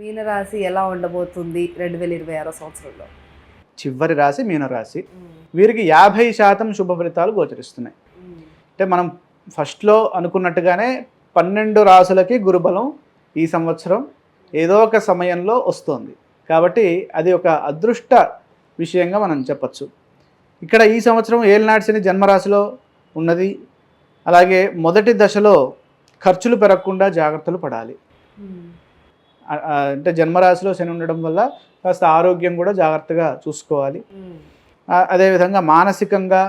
మీనరాశి ఎలా ఉండబోతుంది 2026 సంవత్సరంలో? చివరి రాశి మీనరాశి. వీరికి 50% శుభ ఫలితాలు గోచరిస్తున్నాయి. అంటే మనం ఫస్ట్లో అనుకున్నట్టుగానే 12 రాశులకి గురుబలం ఈ సంవత్సరం ఏదో ఒక సమయంలో వస్తుంది. కాబట్టి అది ఒక అదృష్ట విషయంగా మనం చెప్పచ్చు. ఇక్కడ ఈ సంవత్సరం ఏలినాటి శని జన్మరాశిలో ఉన్నది. అలాగే మొదటి దశలో ఖర్చులు పెరగకుండా జాగ్రత్తలు పడాలి. అంటే జన్మరాశిలో శని ఉండడం వల్ల కాస్త ఆరోగ్యం కూడా జాగ్రత్తగా చూసుకోవాలి. అదేవిధంగా మానసికంగా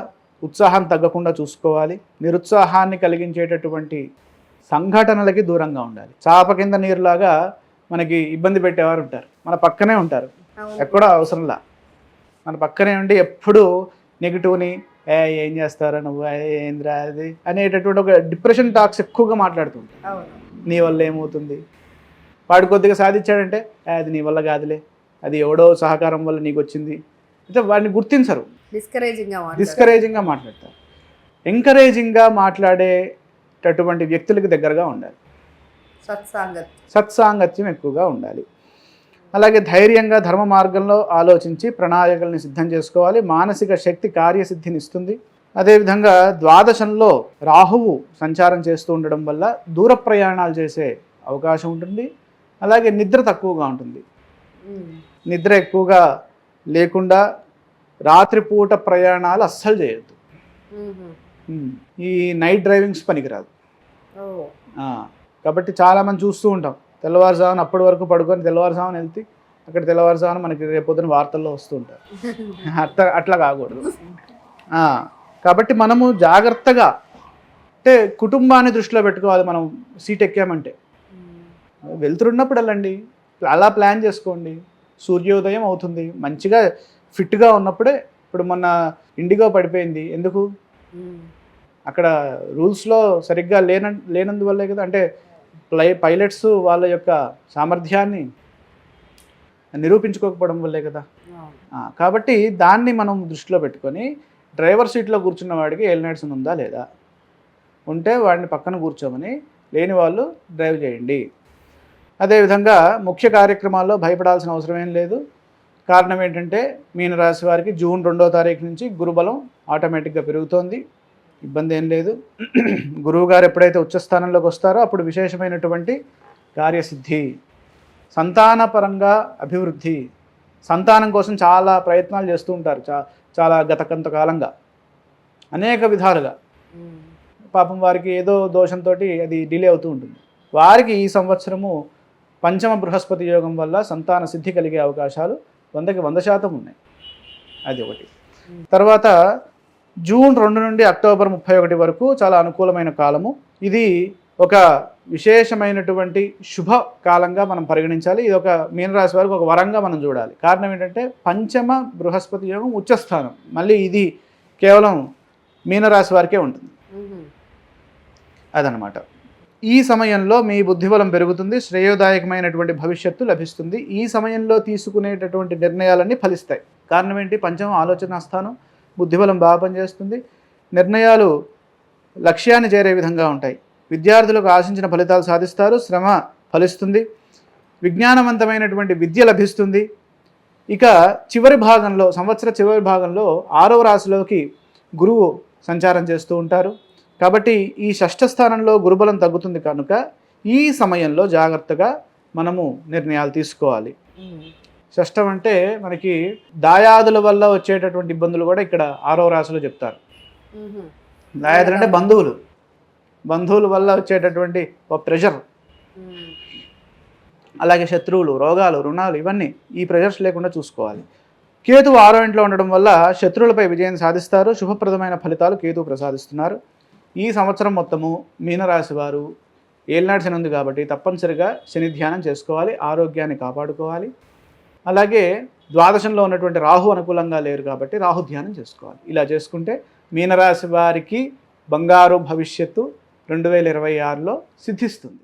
ఉత్సాహం తగ్గకుండా చూసుకోవాలి. నిరుత్సాహాన్ని కలిగించేటటువంటి సంఘటనలకి దూరంగా ఉండాలి. చాప కింద నీరులాగా మనకి ఇబ్బంది పెట్టేవారు ఉంటారు, మన పక్కనే ఉంటారు, ఎక్కడో అవసరంలా మన పక్కనే ఉండి ఎప్పుడు నెగిటివ్ని ఏం చేస్తారా నువ్వు ఏంద్రా అది అనేటటువంటి ఒక డిప్రెషన్ టాక్స్ ఎక్కువగా మాట్లాడుతుంటారు. నీ వల్ల ఏమవుతుంది, వాడు కొద్దిగా సాధించాడంటే అది నీ వల్ల కాదులే, అది ఎవడో సహకారం వల్ల నీకు వచ్చింది, అయితే వాడిని గుర్తించరు, డిస్కరేజింగ్గా మాట్లాడతారు. ఎంకరేజింగ్గా మాట్లాడేటటువంటి వ్యక్తులకి దగ్గరగా ఉండాలి. సత్సాంగత్యం ఎక్కువగా ఉండాలి. అలాగే ధైర్యంగా ధర్మ మార్గంలో ఆలోచించి ప్రణాళికల్ని సిద్ధం చేసుకోవాలి. మానసిక శక్తి కార్యసిద్ధిని ఇస్తుంది. అదేవిధంగా ద్వాదశంలో రాహువు సంచారం చేస్తూ ఉండడం వల్ల దూర ప్రయాణాలు చేసే అవకాశం ఉంటుంది. అలాగే నిద్ర తక్కువగా ఉంటుంది. నిద్ర ఎక్కువగా లేకుండా రాత్రిపూట ప్రయాణాలు అస్సలు చేయొద్దు. ఈ నైట్ డ్రైవింగ్స్ పనికిరాదు. కాబట్టి చాలామంది చూస్తూ ఉంటాం, తెల్లవారుజామున అప్పటి వరకు పడుకొని తెల్లవారుజామున వెళ్తే అక్కడ తెల్లవారుజామున మనకి రేపొద్దున వార్తల్లో వస్తూ ఉంటారు. అట్లా కాకూడదు. కాబట్టి మనము జాగ్రత్తగా, అంటే కుటుంబాన్ని దృష్టిలో పెట్టుకోవాలి. మనం సీట్ ఎక్కామంటే వెళ్తున్నప్పుడు వెళ్ళండి, అలా ప్లాన్ చేసుకోండి. సూర్యోదయం అవుతుంది, మంచిగా ఫిట్గా ఉన్నప్పుడే. ఇప్పుడు మొన్న ఇండిగో పడిపోయింది ఎందుకు? అక్కడ రూల్స్లో సరిగ్గా లేనందువల్లే కదా. అంటే పైలట్స్ వాళ్ళ యొక్క సామర్థ్యాన్ని నిరూపించుకోకపోవడం వల్లే కదా. కాబట్టి దాన్ని మనం దృష్టిలో పెట్టుకొని డ్రైవర్ సీట్లో కూర్చున్న వాడికి ఏలినాటి ఉందా లేదా, ఉంటే వాడిని పక్కన కూర్చోమని, లేని వాళ్ళు డ్రైవ్ చేయండి. అదేవిధంగా ముఖ్య కార్యక్రమాల్లో భయపడాల్సిన అవసరం ఏం లేదు. కారణం ఏంటంటే మీనరాశి వారికి జూన్ 2వ తారీఖు నుంచి గురుబలం ఆటోమేటిక్గా పెరుగుతోంది, ఇబ్బంది ఏం లేదు. గురువు గారు ఎప్పుడైతే ఉచ్చస్థానంలోకి వస్తారో అప్పుడు విశేషమైనటువంటి కార్యసిద్ధి, సంతానపరంగా అభివృద్ధి, సంతానం కోసం చాలా ప్రయత్నాలు చేస్తూ ఉంటారు. చాలా గత కొంతకాలంగా అనేక విధాలుగా. పాపం వారికి ఏదో దోషంతో అది డిలే అవుతూ ఉంటుంది. వారికి ఈ సంవత్సరము పంచమ బృహస్పతి యోగం వల్ల సంతాన సిద్ధి కలిగే అవకాశాలు 100కి 100% ఉన్నాయి. అది ఒకటి. తర్వాత జూన్ 2 నుండి అక్టోబర్ 31 వరకు చాలా అనుకూలమైన కాలము. ఇది ఒక విశేషమైనటువంటి శుభ కాలంగా మనం పరిగణించాలి. ఇది ఒక మీనరాశి వారికి ఒక వరంగా మనం చూడాలి. కారణం ఏంటంటే పంచమ బృహస్పతి యోగం ఉచ్చస్థానం, మళ్ళీ ఇది కేవలం మీనరాశి వారికే ఉంటుంది. అదనమాట. ఈ సమయంలో మీ బుద్ధిబలం పెరుగుతుంది, శ్రేయోదాయకమైనటువంటి భవిష్యత్తు లభిస్తుంది. ఈ సమయంలో తీసుకునేటటువంటి నిర్ణయాలన్నీ ఫలిస్తాయి. కారణం ఏంటి? పంచమం ఆలోచన స్థానం, బుద్ధిబలం బాగా పనిచేస్తుంది, నిర్ణయాలు లక్ష్యాన్ని చేరే విధంగా ఉంటాయి. విద్యార్థులకు ఆశించిన ఫలితాలు సాధిస్తారు, శ్రమ ఫలిస్తుంది, విజ్ఞానవంతమైనటువంటి విద్య లభిస్తుంది. ఇక చివరి భాగంలో, సంవత్సర చివరి భాగంలో 6వ రాశిలోకి గురువు సంచారం చేస్తూ ఉంటారు. కాబట్టి ఈ షష్ఠ స్థానంలో గురుబలం తగ్గుతుంది కనుక ఈ సమయంలో జాగ్రత్తగా మనము నిర్ణయాలు తీసుకోవాలి. షష్టం అంటే మనకి దాయాదుల వల్ల వచ్చేటటువంటి ఇబ్బందులు కూడా ఇక్కడ 6వ రాశిలో చెప్తారు. దాయాదులు అంటే బంధువుల వల్ల వచ్చేటటువంటి ప్రెషర్, అలాగే శత్రువులు, రోగాలు, రుణాలు, ఇవన్నీ ఈ ప్రెషర్స్ లేకుండా చూసుకోవాలి. కేతువు 6వ ఇంట్లో ఉండడం వల్ల శత్రువులపై విజయం సాధిస్తారు. శుభప్రదమైన ఫలితాలు కేతువు ప్రసాదిస్తున్నారు. ఈ సంవత్సరం మొత్తము మీనరాశి వారు ఏలినాటి శని ఉంది కాబట్టి తప్పనిసరిగా శని ధ్యానం చేసుకోవాలి, ఆరోగ్యాన్ని కాపాడుకోవాలి. అలాగే ద్వాదశంలో ఉన్నటువంటి రాహు అనుకూలంగా లేరు కాబట్టి రాహు ధ్యానం చేసుకోవాలి. ఇలా చేసుకుంటే మీనరాశి వారికి బంగారు భవిష్యత్తు 2026లో సిద్ధిస్తుంది.